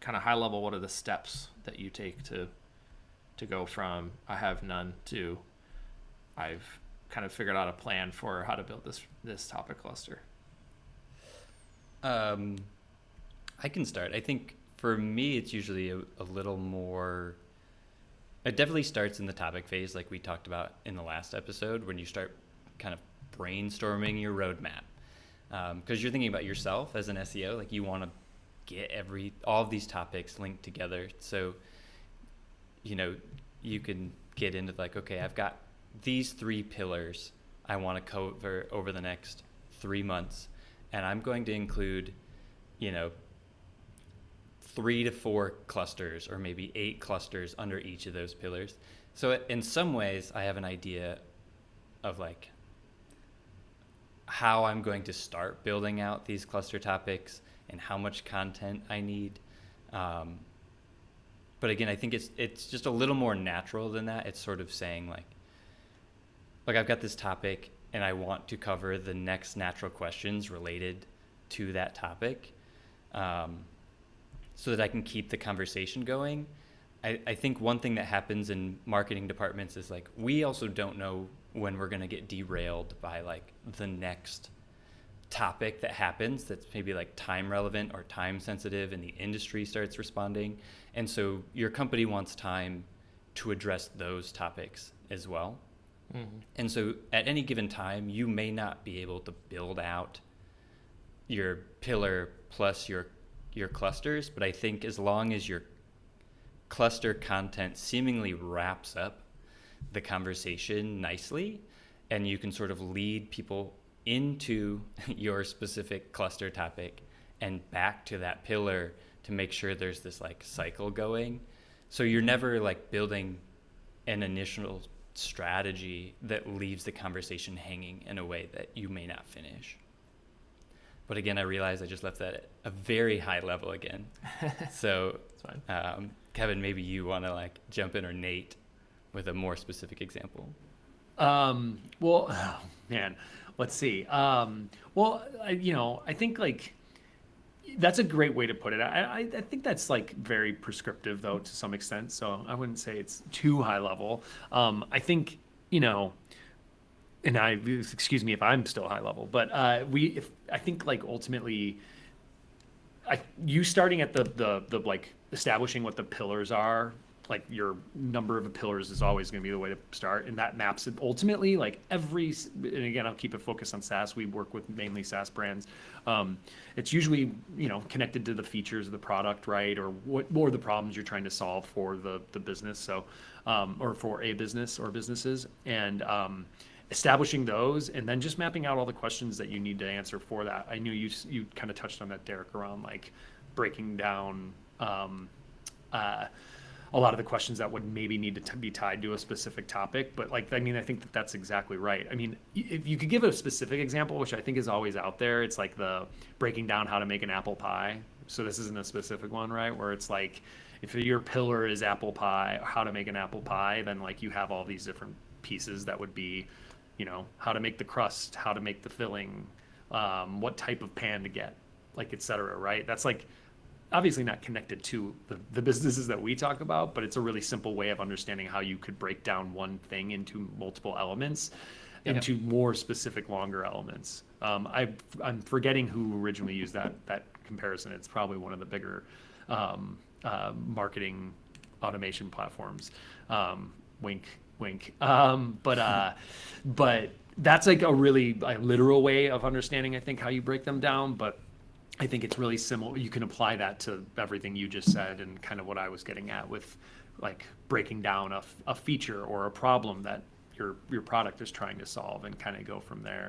kind of high level, what are the steps that you take to go from I have none to I've kind of figured out a plan for how to build this topic cluster? I can start. I think for me, it's usually a little more. It definitely starts in the topic phase, like we talked about in the last episode, when you start kind of brainstorming your roadmap. Because you're thinking about yourself as an SEO, like you want to get all of these topics linked together. So, you can get into like, okay, I've got these 3 pillars I want to cover over the next 3 months, and I'm going to include, 3 to 4 clusters or maybe 8 clusters under each of those pillars. So in some ways, I have an idea of like how I'm going to start building out these cluster topics and how much content I need. But again, I think it's just a little more natural than that. It's sort of saying like I've got this topic and I want to cover the next natural questions related to that topic, so that I can keep the conversation going. I think one thing that happens in marketing departments is like we also don't know when we're going to get derailed by like the next topic that happens that's maybe like time relevant or time sensitive and the industry starts responding. And so your company wants time to address those topics as well. Mm-hmm. And so at any given time, you may not be able to build out your pillar plus your clusters, but I think as long as your cluster content seemingly wraps up the conversation nicely and you can sort of lead people into your specific cluster topic and back to that pillar to make sure there's this like cycle going. So you're never like building an initial strategy that leaves the conversation hanging in a way that you may not finish. But again, I realize I just left that at a very high level again. So Kevin, maybe you want to like jump in, or Nate with a more specific example. Well, oh, man, let's see. I think like that's a great way to put it. I think that's like very prescriptive though to some extent. So I wouldn't say it's too high level. I think, and excuse me if I'm still high level, but I think like ultimately, you starting at the like establishing what the pillars are, like your number of pillars is always going to be the way to start, and that maps it ultimately like and again, I'll keep it focused on SaaS. We work with mainly SaaS brands. It's usually connected to the features of the product, right, or what more the problems you're trying to solve for the business, so or for a business or businesses, and establishing those, and then just mapping out all the questions that you need to answer for that. I knew you kind of touched on that, Derek, around like breaking down a lot of the questions that would maybe need to be tied to a specific topic. But like, I mean, I think that's exactly right. I mean, if you could give a specific example, which I think is always out there, it's like the breaking down how to make an apple pie. So this isn't a specific one, right? Where it's like, if your pillar is apple pie, how to make an apple pie, then like you have all these different pieces that would be, how to make the crust, how to make the filling, what type of pan to get, like, et cetera, right? That's like, obviously not connected to the businesses that we talk about, but it's a really simple way of understanding how you could break down one thing into multiple elements, into more specific, longer elements. I'm forgetting who originally used that comparison. It's probably one of the bigger marketing automation platforms. Wink, wink. But that's like a really literal way of understanding, I think, how you break them down. But I think it's really similar. You can apply that to everything you just said, and kind of what I was getting at with like breaking down a feature or a problem that your product is trying to solve, and kind of go from there.